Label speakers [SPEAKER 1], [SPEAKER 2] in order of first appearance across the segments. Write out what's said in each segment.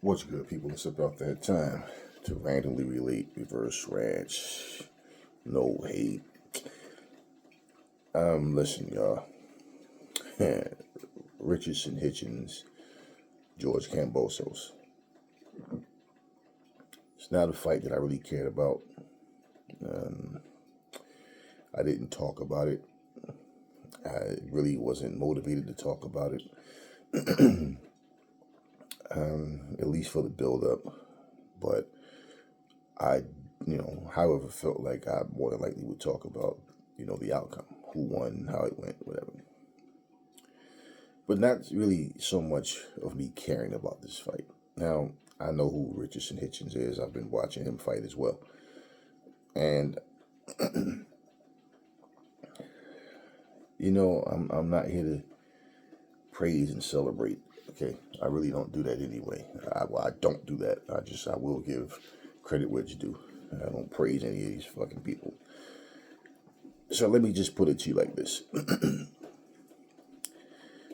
[SPEAKER 1] What's good, people? It's about that time to randomly relate reverse ranch. No hate. Listen, y'all. Richardson Hitchins, George Kambosos. It's not a fight that I really cared about. I didn't talk about it. I really wasn't motivated to talk about it. At least for the build-up. But I, however, felt like I more than likely would talk about, the outcome, who won, how it went, whatever. But not really so much of me caring about this fight. Now, I know who Richardson Hitchins is. I've been watching him fight as well. And, I'm not here to praise and celebrate. Okay, I really don't do that anyway. I don't do that. I will give credit where it's due. I don't praise any of these fucking people. So let me just put it to you like this.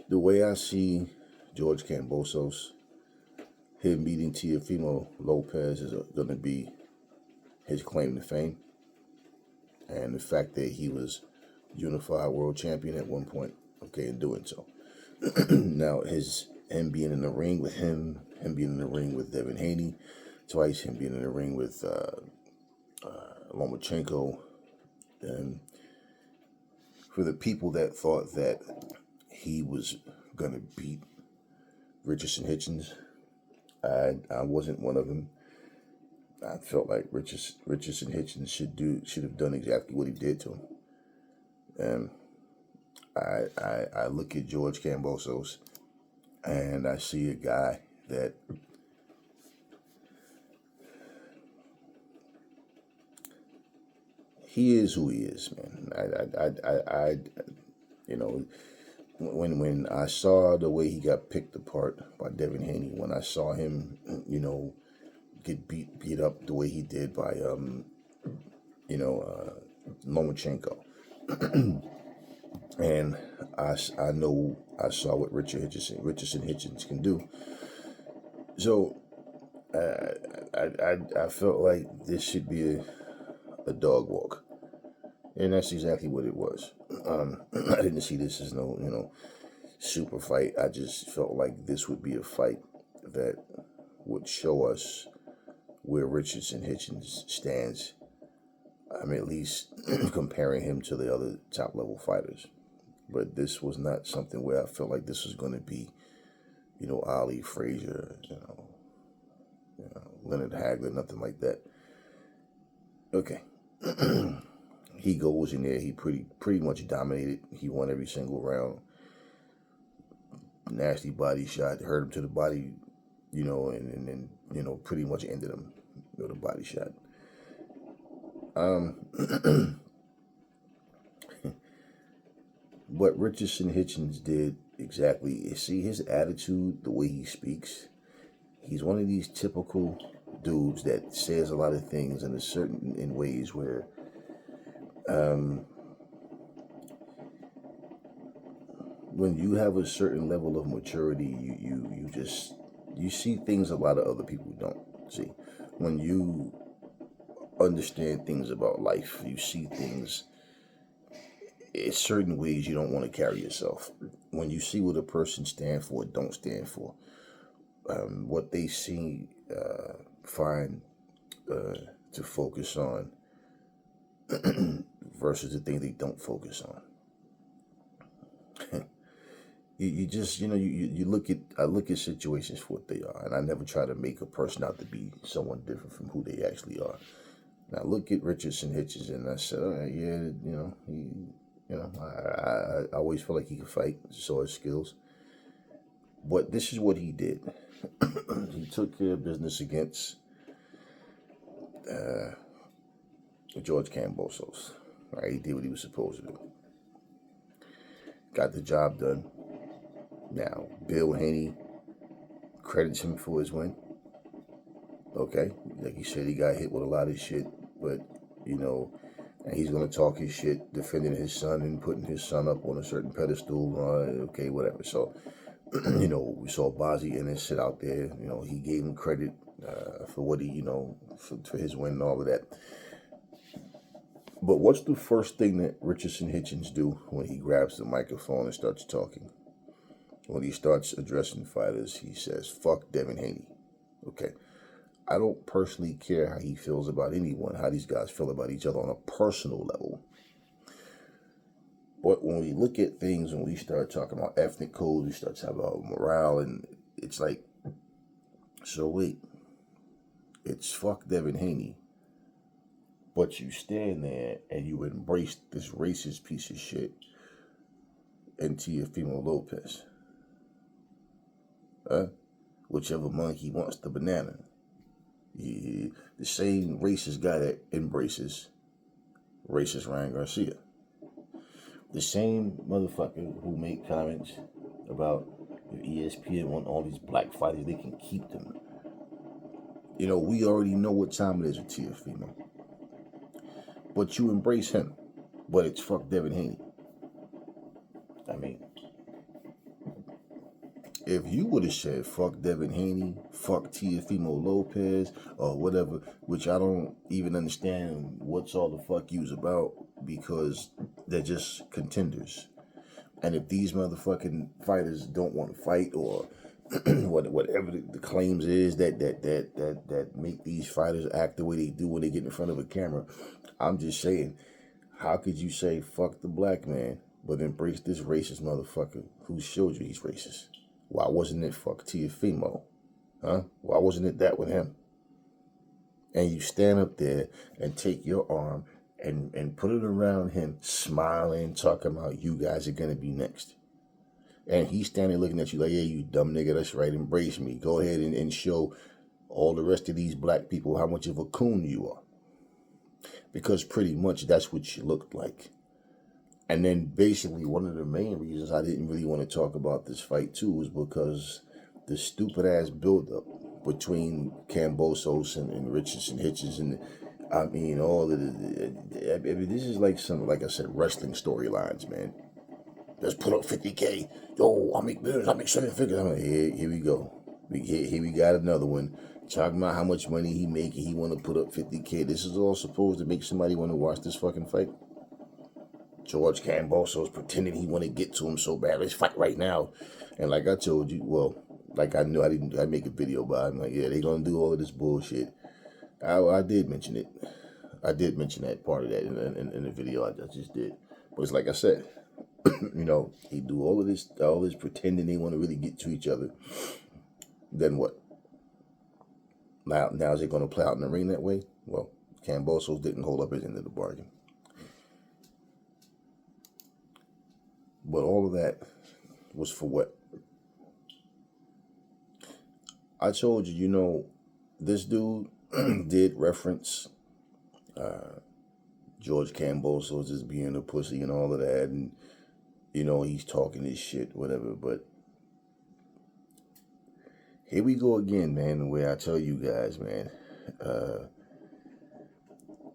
[SPEAKER 1] The way I see George Kambosos, him beating Teofimo Lopez is going to be his claim to fame. And the fact that he was unified world champion at one point, in doing so. Now, him being in the ring with him being in the ring with Devin Haney twice, him being in the ring with Lomachenko, and for the people that thought that he was going to beat Richardson Hitchins, I wasn't one of them. I felt like Richardson Hitchins should have done exactly what he did to him. And I look at George Kambosos and I see a guy that he is who he is, man. When I saw the way he got picked apart by Devin Haney, when I saw him, get beat up the way he did by, Lomachenko. And I know I saw what Richardson Hitchins can do. So I felt like this should be a dog walk, and that's exactly what it was. I didn't see this as no super fight. I just felt like this would be a fight that would show us where Richardson Hitchins stands. I'm at least comparing him to the other top level fighters. But this was not something where I felt like this was going to be, Ali, Frazier, Leonard Hagler, nothing like that. Okay. He goes in there, he pretty much dominated. He won every single round. Nasty body shot, hurt him to the body, and then, pretty much ended him with a body shot. What Richardson Hitchins did exactly, see his attitude, the way he speaks. He's one of these typical dudes that says a lot of things in ways where when you have a certain level of maturity, you see things a lot of other people don't see. When you understand things about life, you see things in certain ways you don't want to carry yourself. When you see what a person stands for or don't stand for, what they see, find to focus on versus the thing they don't focus on. I look at situations for what they are, and I never try to make a person out to be someone different from who they actually are. And I look at Richardson Hitchins and I said, all right, I always felt like he could fight, saw his skills. But this is what he did. He took care of business against George Kambosos. Right? He did what he was supposed to do. Got the job done. Now, Bill Haney credits him for his win. Okay, like he said, he got hit with a lot of shit, but, and he's going to talk his shit, defending his son and putting his son up on a certain pedestal, okay, whatever. So We saw Bozzy and his shit out there. He gave him credit for what he, for his win and all of that. But what's the first thing that Richardson Hitchins do when he grabs the microphone and starts talking? When he starts addressing fighters, he says, "Fuck Devin Haney." Okay. I don't personally care how he feels about anyone, how these guys feel about each other on a personal level. But when we look at things, when we start talking about ethnic codes, we start talking about morale, and it's like, so wait, it's fuck Devin Haney. But you stand there and you embrace this racist piece of shit and Teofimo Lopez. Whichever monkey wants the banana. The same racist guy that embraces racist Ryan Garcia. The same motherfucker who made comments about if ESPN want all these black fighters, they can keep them. We already know what time it is with Teofimo. But you embrace him. But it's fuck Devin Haney. I mean, if you would have said fuck Devin Haney, fuck Teofimo Lopez, or whatever, which I don't even understand what's all the fuck you's about, because they're just contenders. And if these motherfucking fighters don't want to fight, or whatever the claims is that make these fighters act the way they do when they get in front of a camera, I'm just saying, how could you say fuck the black man, but embrace this racist motherfucker who showed you he's racist? Why wasn't it fuck Teofimo? Why wasn't it that with him? And you stand up there and take your arm and put it around him, smiling, talking about you guys are going to be next. And he's standing looking at you like, yeah, you dumb nigga, that's right, embrace me. Go ahead and show all the rest of these black people how much of a coon you are. Because pretty much that's what you looked like. And then basically one of the main reasons I didn't really want to talk about this fight too was because the stupid ass buildup between Kambosos and Richardson Hitchins, and I mean all of this is like some, like I said, wrestling storylines, man. Let's put up 50K. Yo, I make billions, I make 7 figures. I'm like, here we go. Here we got another one. Talking about how much money he making. He want to put up 50K. This is all supposed to make somebody want to watch this fucking fight. George Kambosos pretending he want to get to him so bad. Let's fight right now. And like I told you, well, like I knew I make a video about it. I'm like, yeah, they going to do all of this bullshit. I did mention it. I did mention that part of that in the video I just did. But it's like I said, he do all this pretending they want to really get to each other. Then what? Now is it going to play out in the ring that way? Well, Kambosos didn't hold up his end of the bargain. But all of that was for what? I told you, this dude did reference George Kambosos as being a pussy and all of that. And, he's talking his shit, whatever. But here we go again, man, the way I tell you guys, man.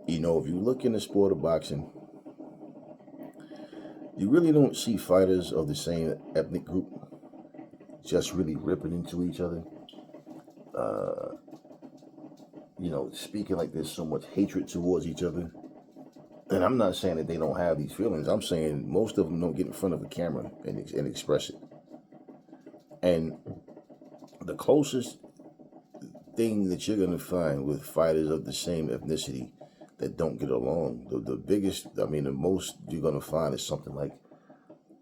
[SPEAKER 1] If you look in the sport of boxing, you really don't see fighters of the same ethnic group just really ripping into each other. Speaking like there's so much hatred towards each other. And I'm not saying that they don't have these feelings. I'm saying most of them don't get in front of a camera and express it. And the closest thing that you're going to find with fighters of the same ethnicity that don't get along, the most you're going to find is something like,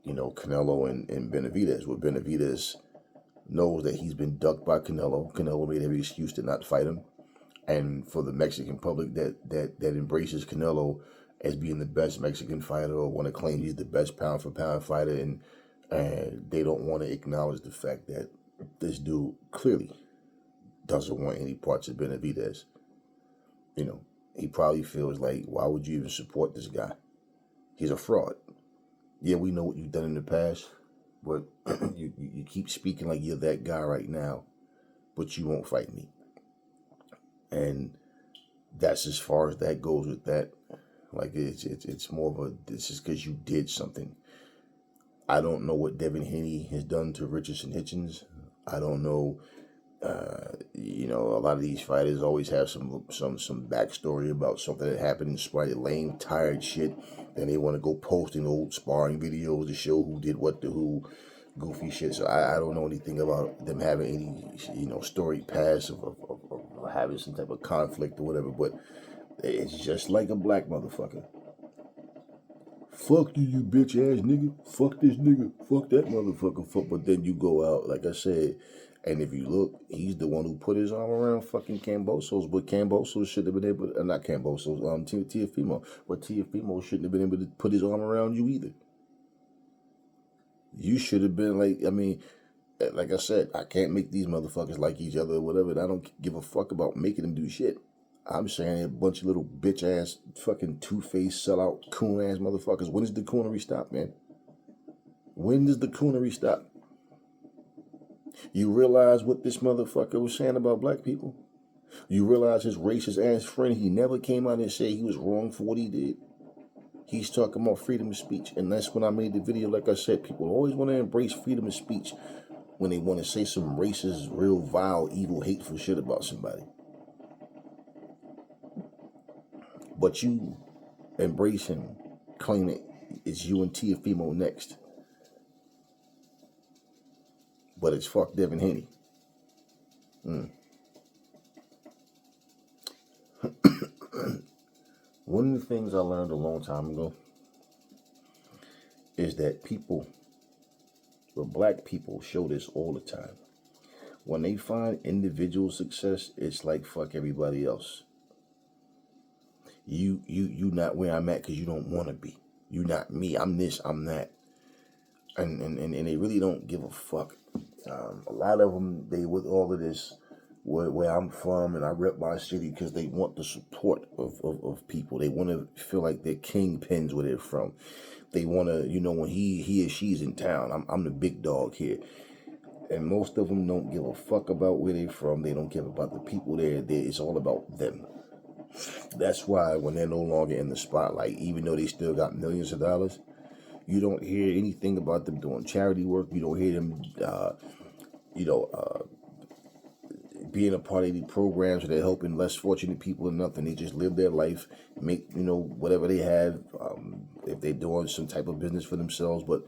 [SPEAKER 1] Canelo and Benavidez, where Benavidez knows that he's been ducked by Canelo. Canelo made every excuse to not fight him. And for the Mexican public that embraces Canelo as being the best Mexican fighter, or want to claim he's the best pound for pound fighter, and they don't want to acknowledge the fact that this dude clearly doesn't want any parts of Benavidez. He probably feels like, why would you even support this guy? He's a fraud. Yeah, we know what you've done in the past, but you keep speaking like you're that guy right now, but you won't fight me. And that's as far as that goes with that. Like, it's more of this is because you did something. I don't know what Devin Haney has done to Richardson Hitchins. I don't know. A lot of these fighters always have some backstory about something that happened in spite of lame, tired shit. Then they want to go posting old sparring videos to show who did what to who, goofy shit. So I don't know anything about them having any, storied past of having some type of conflict or whatever. But it's just like a black motherfucker. Fuck you bitch ass nigga. Fuck this nigga. Fuck that motherfucker. Fuck. But then you go out, like I said, and if you look, he's the one who put his arm around fucking Kambosos. But Kambosos shouldn't have been able to, not Kambosos, Teofimo. But Teofimo shouldn't have been able to put his arm around you either. You should have been like I said, I can't make these motherfuckers like each other or whatever. And I don't give a fuck about making them do shit. I'm saying they're a bunch of little bitch ass, fucking two-faced, sellout, coon ass motherfuckers. When does the coonery stop, man? When does the coonery stop? You realize what this motherfucker was saying about black people? You realize his racist ass friend, he never came out and said he was wrong for what he did. He's talking about freedom of speech. And that's when I made the video, like I said, people always want to embrace freedom of speech when they want to say some racist, real vile, evil, hateful shit about somebody. But you embrace him, claim it. It's you and Teofimo next. But it's fuck Devin Haney. One of the things I learned a long time ago is that black people show this all the time. When they find individual success, it's like fuck everybody else. You not where I'm at because you don't want to be. You not me. I'm this. I'm that. And they really don't give a fuck. A lot of them, they with all of this, where I'm from, and I rep my city because they want the support of people. They want to feel like they're kingpins where they're from. They want to, when he or she's in town, I'm the big dog here. And most of them don't give a fuck about where they're from. They don't care about the people there. It's all about them. That's why when they're no longer in the spotlight, even though they still got millions of dollars, you don't hear anything about them doing charity work. You don't hear them, being a part of the programs where they're helping less fortunate people or nothing. They just live their life, make, whatever they have, if they're doing some type of business for themselves, but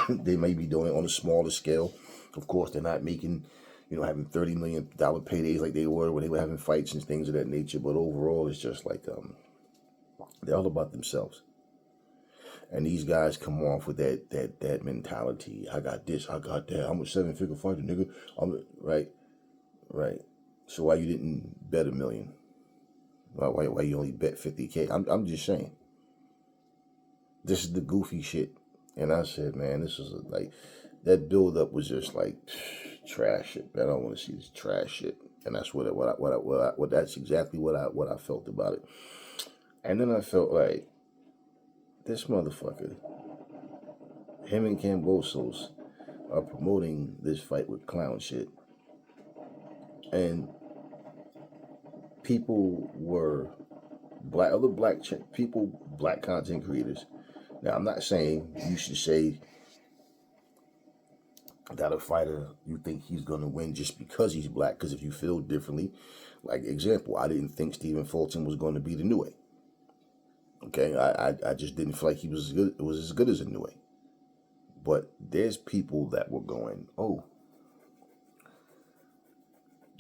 [SPEAKER 1] they may be doing it on a smaller scale. Of course, they're not making, having $30 million paydays like they were when they were having fights and things of that nature. But overall, it's just like, they're all about themselves. And these guys come off with that mentality. I got this, I got that. I'm a 7-figure fighter, nigga. Right. So why you didn't bet $1 million? Why you only bet 50K? I'm just saying. This is the goofy shit. And I said, man, this is that build up was just like trash shit. Man, I don't want to see this trash shit. And that's that's exactly what I felt about it. And then I felt like this motherfucker, him and Kambosos are promoting this fight with clown shit. And people were black content creators. Now, I'm not saying you should say that a fighter, you think he's going to win just because he's black, because if you feel differently, like example, I didn't think Stephen Fulton was going to be the New Way. Okay, I just didn't feel like he was as good as a New Way. But there's people that were going, oh,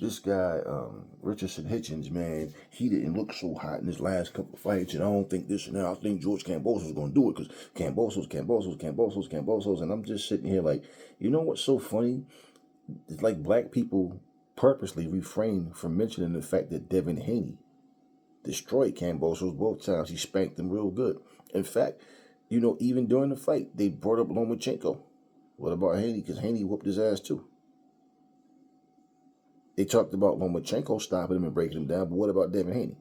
[SPEAKER 1] this guy, Richardson Hitchins, man, he didn't look so hot in his last couple of fights, and I don't think this and that. I think George Kambosos is going to do it because Kambosos. And I'm just sitting here like, you know what's so funny? It's like black people purposely refrain from mentioning the fact that Devin Haney destroyed Kambosos both times. He spanked them real good. In fact, even during the fight, they brought up Lomachenko. What about Haney? Because Haney whooped his ass too. They talked about Lomachenko stopping him and breaking him down, but what about Devin Haney?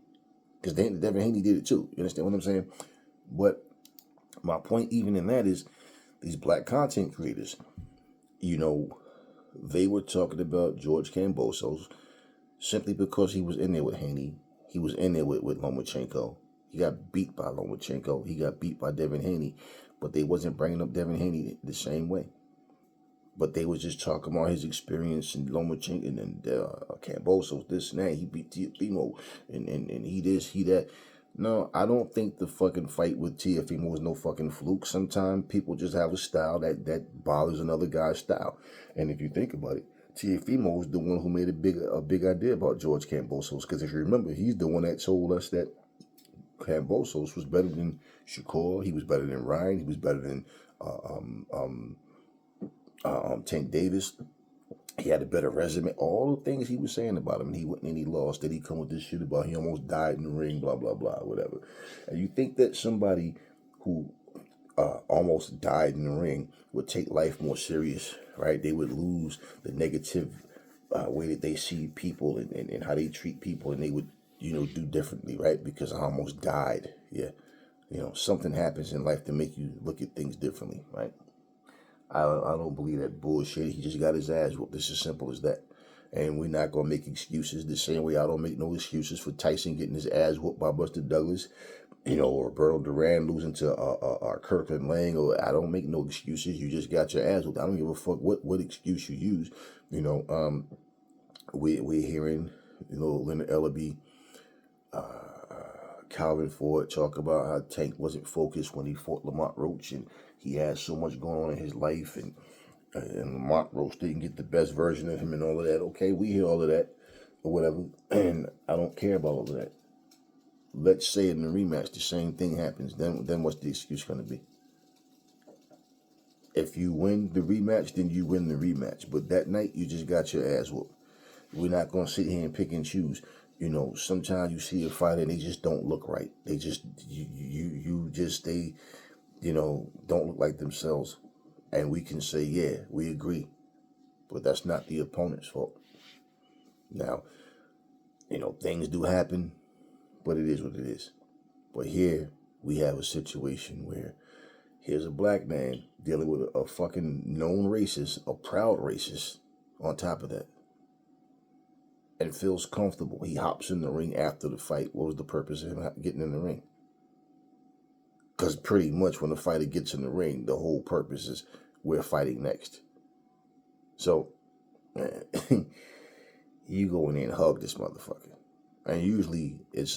[SPEAKER 1] Because Devin Haney did it too. You understand what I'm saying? But my point even in that is these black content creators, they were talking about George Kambosos simply because he was in there with Haney. He was in there with Lomachenko. He got beat by Lomachenko. He got beat by Devin Haney. But they wasn't bringing up Devin Haney the same way. But they was just talking about his experience in Lomachenko and Kambosos, this and that. He beat Teofimo and he this, he that. No, I don't think the fucking fight with Teofimo was no fucking fluke. Sometimes people just have a style that bothers another guy's style. And if you think about it, Teofimo was the one who made a big idea about George Kambosos. Because if you remember, he's the one that told us that Kambosos was better than Shakur. He was better than Ryan. He was better than Tank Davis. He had a better resume. All the things he was saying about him, and he went and he lost. Then he come with this shit about he almost died in the ring, blah blah blah, whatever. And you think that somebody who almost died in the ring would take life more serious, right? They would lose the negative way that they see people and how they treat people, and they would, do differently, right? Because I almost died. Yeah. Something happens in life to make you look at things differently, right? I don't believe that bullshit. He just got his ass whooped. It's as simple as that. And we're not going to make excuses the same way I don't make no excuses for Tyson getting his ass whooped by Buster Douglas, or Roberto Duran losing to Kirkland Lang, or I don't make no excuses. You just got your ass whooped. I don't give a fuck what excuse you use. We're hearing, Leonard Ellaby, Calvin Ford talk about how Tank wasn't focused when he fought Lamont Roach, and he had so much going on in his life, and Lamont Roach didn't get the best version of him and all of that. Okay, we hear all of that or whatever, and I don't care about all of that. Let's say in the rematch the same thing happens. Then what's the excuse going to be? If you win the rematch, then you win the rematch. But that night, you just got your ass whooped. We're not going to sit here and pick and choose. Sometimes you see a fighter and they just don't look right. They just, they don't look like themselves. And we can say, yeah, we agree. But that's not the opponent's fault. Now, things do happen, but it is what it is. But here we have a situation where here's a black man dealing with a fucking known racist, a proud racist on top of that. And feels comfortable. He hops in the ring after the fight. What was the purpose of him getting in the ring? Because pretty much when the fighter gets in the ring, the whole purpose is we're fighting next. So, you go in there and hug this motherfucker. And usually it's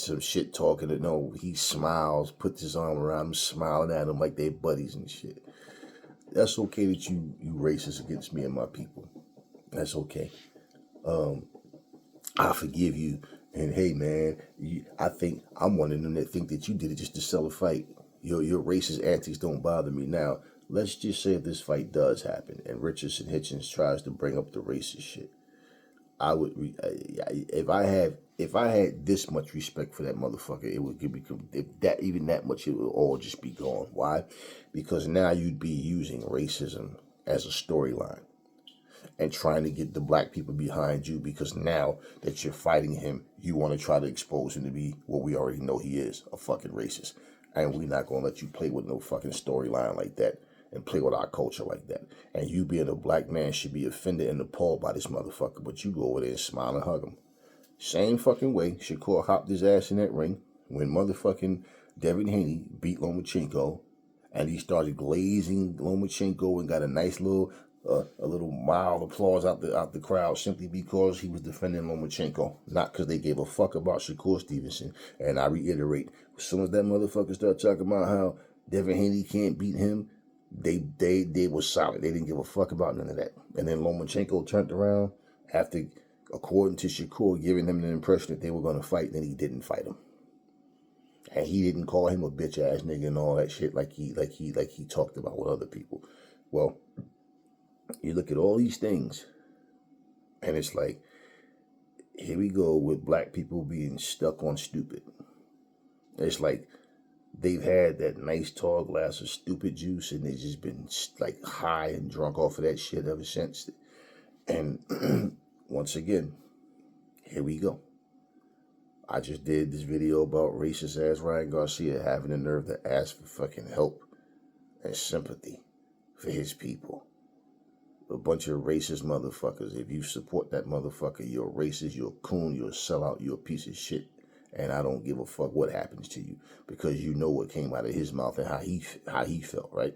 [SPEAKER 1] some shit talking that, no, he smiles, puts his arm around him, smiling at him like they're buddies and shit. That's okay that you racist against me and my people. That's okay. I forgive you. And hey, man, I think I'm one of them that think that you did it just to sell a fight. Your racist antics don't bother me. Now, let's just say if this fight does happen and Richardson Hitchins tries to bring up the racist shit, I would, if I had this much respect for that motherfucker, it would be even that much, it would all just be gone. Why? Because now you'd be using racism as a storyline and trying to get the black people behind you, because now that you're fighting him, you want to try to expose him to be what we already know he is, a fucking racist. And we're not going to let you play with no fucking storyline like that and play with our culture like that. And you being a black man should be offended and appalled by this motherfucker, but you go over there and smile and hug him. Same fucking way Shakur hopped his ass in that ring when motherfucking Devin Haney beat Lomachenko, and he started glazing Lomachenko and got a nice little mild applause out the crowd simply because he was defending Lomachenko, not because they gave a fuck about Shakur Stevenson. And I reiterate, as soon as that motherfucker started talking about how Devin Haney can't beat him, they were silent. They didn't give a fuck about none of that. And then Lomachenko turned around after, according to Shakur, giving him the impression that they were going to fight, and then he didn't fight him. And he didn't call him a bitch ass nigga and all that shit like he talked about with other people. Well, you look at all these things, and it's like, here we go with black people being stuck on stupid. It's like they've had that nice tall glass of stupid juice, and they've just been like high and drunk off of that shit ever since. And once again, here we go. I just did this video about racist ass Ryan Garcia having the nerve to ask for fucking help and sympathy for his people. A bunch of racist motherfuckers. If you support that motherfucker, you're a racist, you're a coon, you're a sellout, you're a piece of shit. And I don't give a fuck what happens to you, because you know what came out of his mouth and how he felt, right?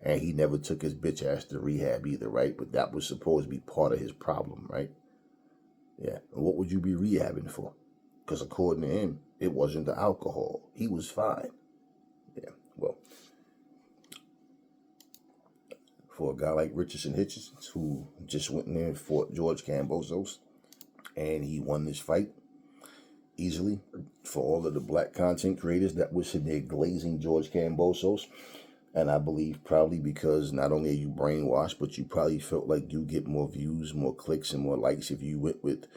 [SPEAKER 1] And he never took his bitch ass to rehab either, right? But that was supposed to be part of his problem, right? Yeah. And what would you be rehabbing for? Because according to him, it wasn't the alcohol. He was fine. Yeah. Well, for a guy like Richardson Hitchins, who just went in there and fought George Kambosos, and he won this fight easily, for all of the black content creators that were sitting there glazing George Kambosos. And I believe probably because not only are you brainwashed, but you probably felt like you get more views, more clicks, and more likes if you went with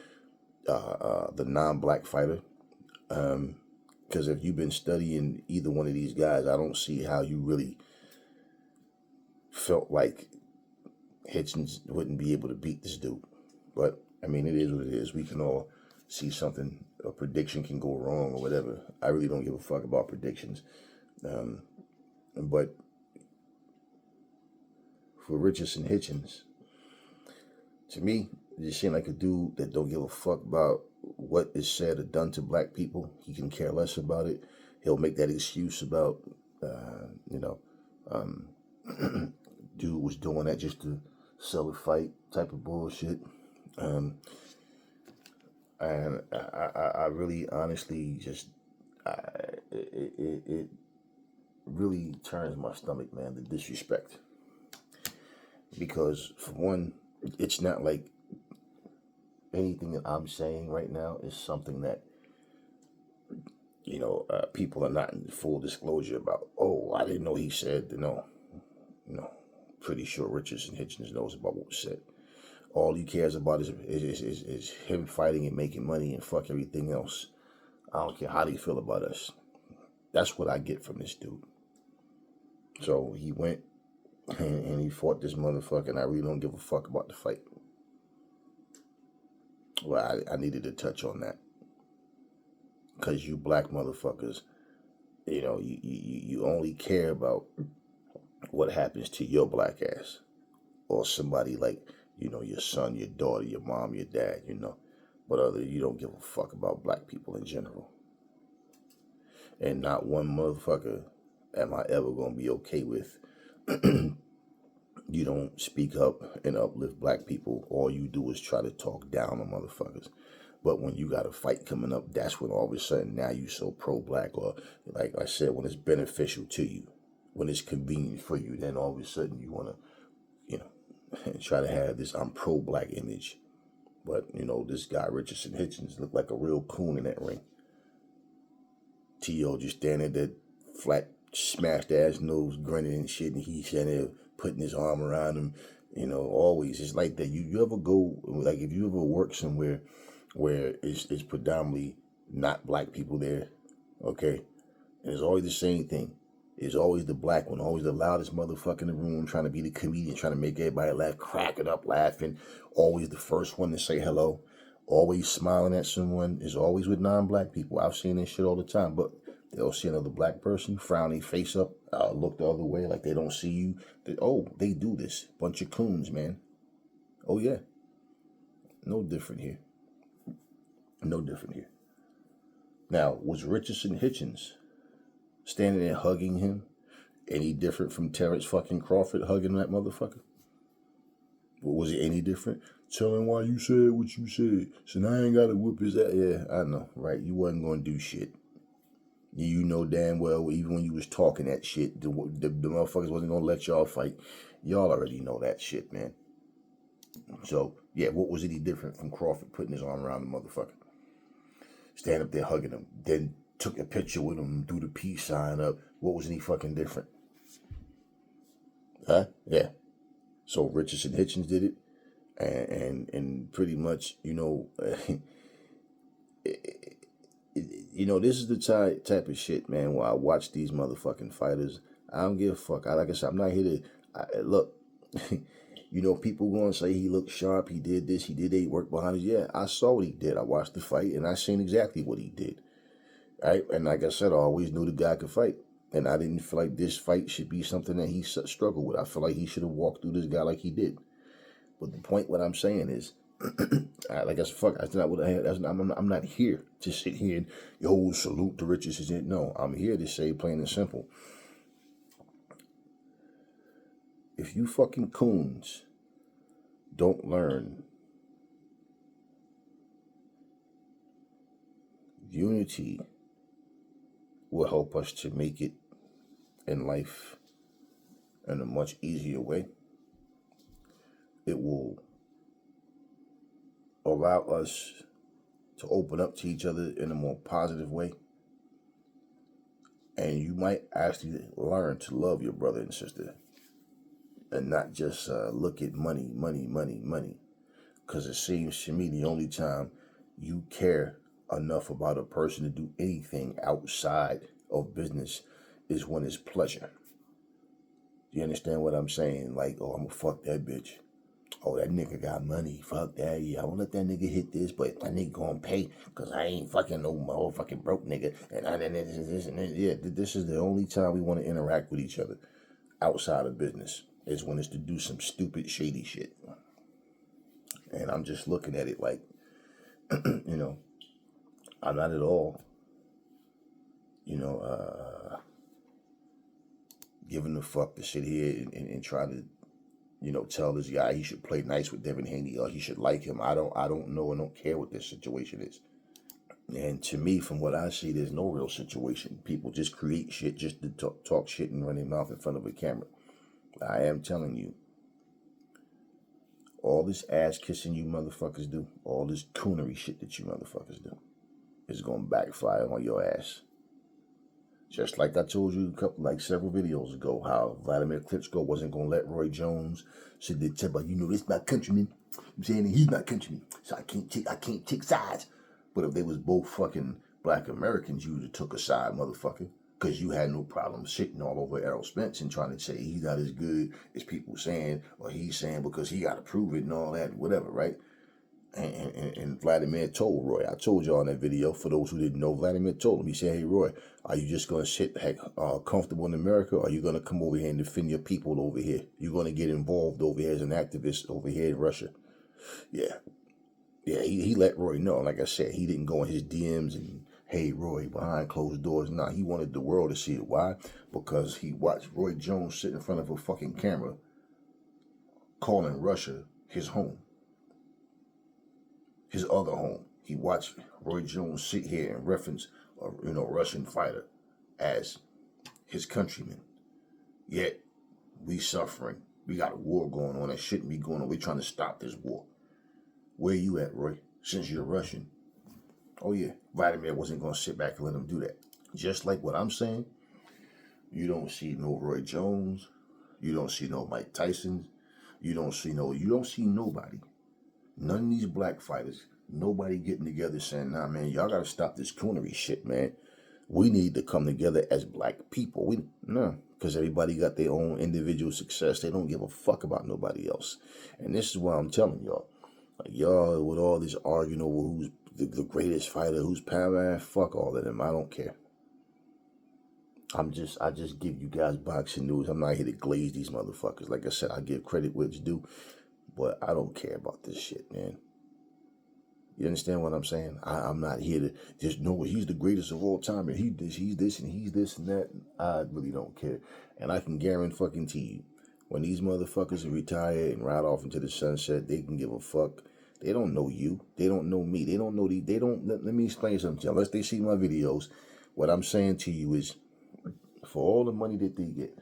[SPEAKER 1] the non-black fighter. Because if you've been studying either one of these guys, I don't see how you really felt like Hitchins wouldn't be able to beat this dude. But, I mean, it is what it is. We can all see something, a prediction can go wrong or whatever. I really don't give a fuck about predictions. But for Richardson Hitchins, to me, it just seemed like a dude that don't give a fuck about what is said or done to black people. He can care less about it. He'll make that excuse about, dude was doing that just to sell a fight type of bullshit. And I really, honestly, just, it really turns my stomach, man, the disrespect. Because, for one, it's not like anything that I'm saying right now is something that, people are not in full disclosure about. Oh, I didn't know he said, no. Pretty sure Richardson Hitchins knows about what was said. All he cares about is him fighting and making money, and fuck everything else. I don't care how they feel about us. That's what I get from this dude. So he went and he fought this motherfucker, and I really don't give a fuck about the fight. Well, I needed to touch on that. Because you black motherfuckers, you only care about what happens to your black ass. Or somebody like, your son, your daughter, your mom, your dad, But you don't give a fuck about black people in general. And not one motherfucker am I ever going to be okay with. You don't speak up and uplift black people. All you do is try to talk down on motherfuckers. But when you got a fight coming up, that's when all of a sudden now you so pro-black. Or like I said, when it's beneficial to you, when it's convenient for you, then all of a sudden you want to, try to have this I'm pro-black image. But, this guy Richardson Hitchins looked like a real coon in that ring. T.O. just standing there, flat, smashed ass nose, grinning and shit, and he's standing there putting his arm around him, always. It's like that. You ever go, like if you ever work somewhere where it's predominantly not black people there, okay? And it's always the same thing. It's always the black one, always the loudest motherfucker in the room, trying to be the comedian, trying to make everybody laugh, cracking up, laughing. Always the first one to say hello. Always smiling at someone. Is always with non-black people. I've seen this shit all the time, but they'll see another black person, frown their face up, look the other way like they don't see you. They do this. Bunch of coons, man. Oh, yeah. No different here. No different here. Now, was Richardson Hitchins standing there hugging him any different from Terrence fucking Crawford hugging that motherfucker? Was it any different? Tell him why you said what you said. So now I ain't got to whoop his ass. Yeah, I know, right? You wasn't going to do shit. You know damn well, even when you was talking that shit, the motherfuckers wasn't going to let y'all fight. Y'all already know that shit, man. So, yeah, what was any different from Crawford putting his arm around the motherfucker? Stand up there hugging him. Then took a picture with him, do the peace sign up. What was any fucking different? Huh? Yeah. So Richardson Hitchins did it. And pretty much, this is the type of shit, man, where I watch these motherfucking fighters. I don't give a fuck. Like I said, I'm not here to, look, people going to say he looked sharp, he did this, he did that, he worked behind us. Yeah, I saw what he did. I watched the fight, and I seen exactly what he did. Right? And like I said, I always knew the guy could fight. And I didn't feel like this fight should be something that he struggled with. I feel like he should have walked through this guy like he did. But the point, what I'm saying is, Like I said, fuck, that's not what I had. I'm not here to sit here and, yo, salute the Richardson. No, I'm here to say plain and simple. If you fucking coons don't learn unity will help us to make it in life in a much easier way. It will allow us to open up to each other in a more positive way. And you might actually learn to love your brother and sister and not just look at money. Because it seems to me the only time you care enough about a person to do anything outside of business is when it's pleasure. Do you understand what I'm saying? Like, oh, I'm gonna fuck that bitch. Oh, that nigga got money. Fuck that. Yeah, I won't let that nigga hit this, but that nigga gonna pay because I ain't fucking no motherfucking broke nigga. And this is the only time we want to interact with each other outside of business is when it's to do some stupid, shady shit. And I'm just looking at it like, I'm not at all, giving the fuck to sit here and try to, tell this guy he should play nice with Devin Haney or he should like him. I don't know and don't care what this situation is. And to me, from what I see, there's no real situation. People just create shit just to talk shit and run their mouth in front of a camera. I am telling you, all this ass kissing you motherfuckers do, all this coonery shit that you motherfuckers do, is going to backfire on your ass. Just like I told you several videos ago, how Vladimir Klitschko wasn't going to let Roy Jones sit there tell about, this my countryman. I'm saying he's my countryman, so I can't take sides. But if they was both fucking black Americans, you would have took a side, motherfucker. Because you had no problem sitting all over Errol Spence and trying to say he's not as good as people saying, or he's saying because he got to prove it and all that, whatever, right? And Vladimir told Roy, I told y'all in that video, for those who didn't know, Vladimir told him, he said, hey, Roy, are you just going to sit comfortable in America, or are you going to come over here and defend your people over here? You're going to get involved over here as an activist over here in Russia. Yeah, he let Roy know. Like I said, he didn't go in his DMs and, hey, Roy, behind closed doors. Nah, he wanted the world to see it. Why? Because he watched Roy Jones sit in front of a fucking camera calling Russia his home. His other home. He watched Roy Jones sit here and reference a Russian fighter as his countryman. Yet we suffering. We got a war going on that shouldn't be going on. We're trying to stop this war. Where you at, Roy? Since you're Russian. Oh yeah, Vladimir wasn't going to sit back and let him do that. Just like what I'm saying, you don't see no Roy Jones. You don't see no Mike Tyson. You don't see nobody. None of these black fighters, nobody getting together saying, nah, man, y'all got to stop this coonery shit, man. We need to come together as black people. Because everybody got their own individual success. They don't give a fuck about nobody else. And this is why I'm telling y'all. Like, y'all, with all this arguing over who's the greatest fighter, who's man, fuck all of them. I don't care. I just give you guys boxing news. I'm not here to glaze these motherfuckers. Like I said, I give credit where it's due. But I don't care about this shit, man. You understand what I'm saying? I'm not here to just know he's the greatest of all time and he's this and that. I really don't care. And I can guarantee you, when these motherfuckers retire and ride off into the sunset, they can give a fuck. They don't know you. They don't know me. They don't know let me explain something to you. Unless they see my videos, what I'm saying to you is, for all the money that they get,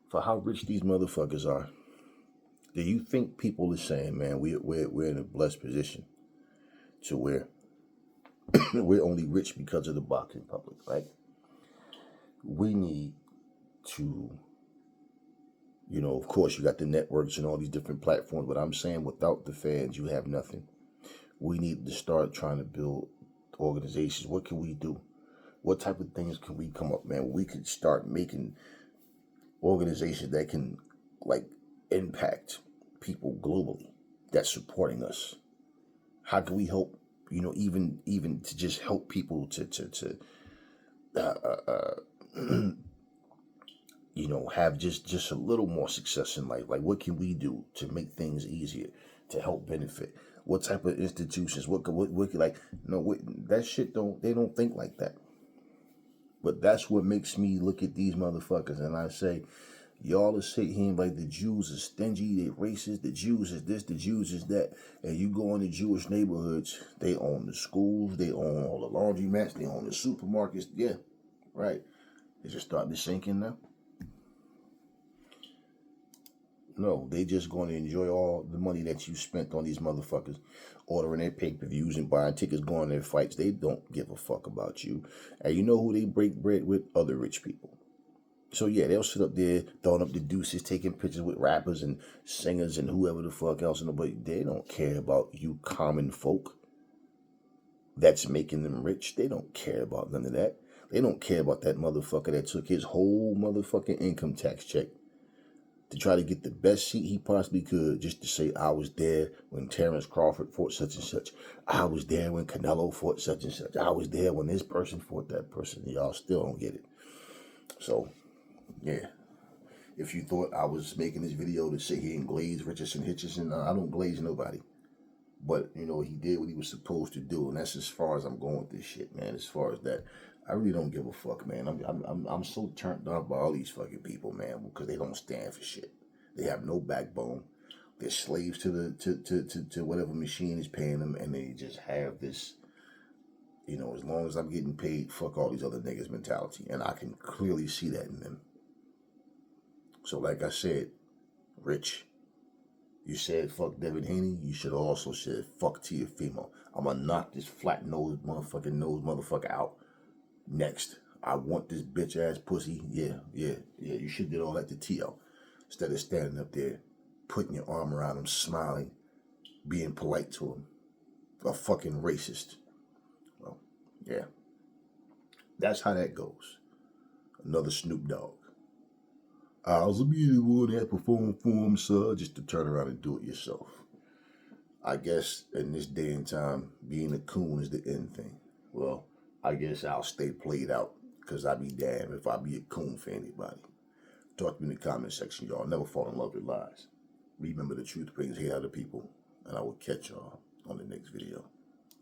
[SPEAKER 1] for how rich these motherfuckers are, do you think people are saying, man, we're in a blessed position to where we're only rich because of the boxing public, right? We need to, of course, you got the networks and all these different platforms, but I'm saying without the fans, you have nothing. We need to start trying to build organizations. What can we do? What type of things can we come up, man? We could start making organizations that can, impact people globally that's supporting us. How can we help, even to just help people to have just a little more success in life? Like, what can we do to make things easier? to help benefit? What type of institutions? What like, no, that shit they don't think like that. But that's what makes me look at these motherfuckers and I say, y'all are sitting here like the Jews are stingy, they racist, the Jews is this, the Jews is that. And you go into Jewish neighborhoods, they own the schools, they own all the laundromats, they own the supermarkets. Yeah, right. Is it starting to sink in now? No, they just going to enjoy all the money that you spent on these motherfuckers, ordering their pay-per-views and buying tickets, going to their fights. They don't give a fuck about you. And you know who they break bread with? Other rich people. So yeah, they'll sit up there throwing up the deuces, taking pictures with rappers and singers and whoever the fuck else. But they don't care about you common folk that's making them rich. They don't care about none of that. They don't care about that motherfucker that took his whole motherfucking income tax check to try to get the best seat he possibly could, just to say, I was there when Terrence Crawford fought such and such. I was there when Canelo fought such and such. I was there when this person fought that person. Y'all still don't get it. So, yeah. If you thought I was making this video to sit here and glaze Richardson Hitchins, I don't glaze nobody. But, you know, he did what he was supposed to do, and that's as far as I'm going with this shit, man. As far as that, I really don't give a fuck, man. I'm so turned off by all these fucking people, man, because they don't stand for shit. They have no backbone. They're slaves to the to whatever machine is paying them, and they just have this, you know, as long as I'm getting paid, fuck all these other niggas mentality, and I can clearly see that in them. So, like I said, Rich, you said fuck Devin Haney. You should also said fuck Teofimo. I'm gonna knock this flat nose motherfucker out next. I want this bitch ass pussy. Yeah. You should did all that to Tio instead of standing up there, putting your arm around him, smiling, being polite to him. A fucking racist. Well, yeah. That's how that goes. Another Snoop Dogg. I'll be the one that perform for him, sir, just to turn around and do it yourself. I guess in this day and time, being a coon is the end thing. Well, I guess I'll stay played out, because I be damned if I be a coon for anybody. Talk to me in the comment section, y'all. Never fall in love with lies. Remember, the truth brings hate out of people, and I will catch y'all on the next video.